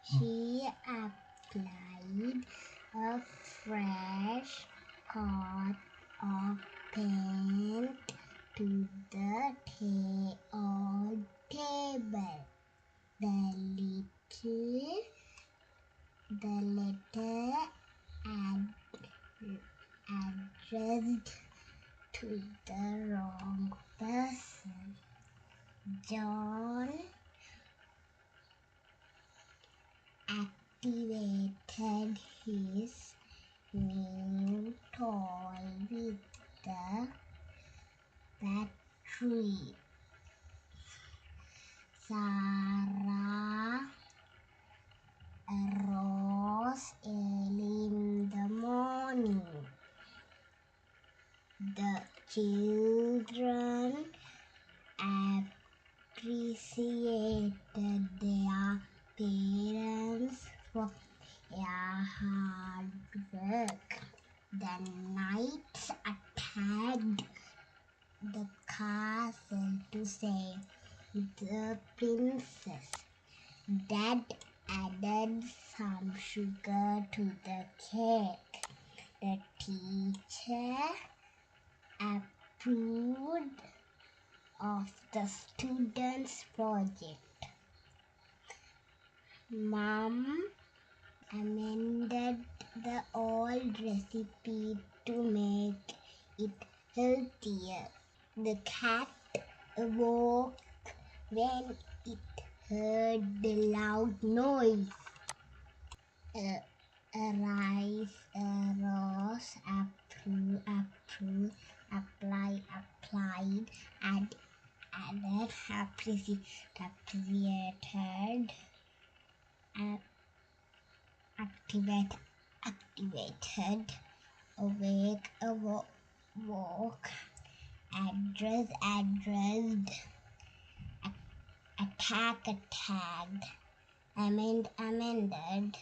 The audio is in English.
She applied a fresh coat of paint to the old table. The letter addressed to the wrong person. John activated his new toy with the battery. Sarah arose early in the morning. The children appreciated their parents for their hard work. The knights attacked the castle to save the princess. Dad added some sugar to the cake. The teacher approved of the students' project. Mom amended the old recipe to make it healthier. The cat awoke when it heard the loud noise. A rose applied, and appreciated, activated, awoke, addressed, attacked, amended,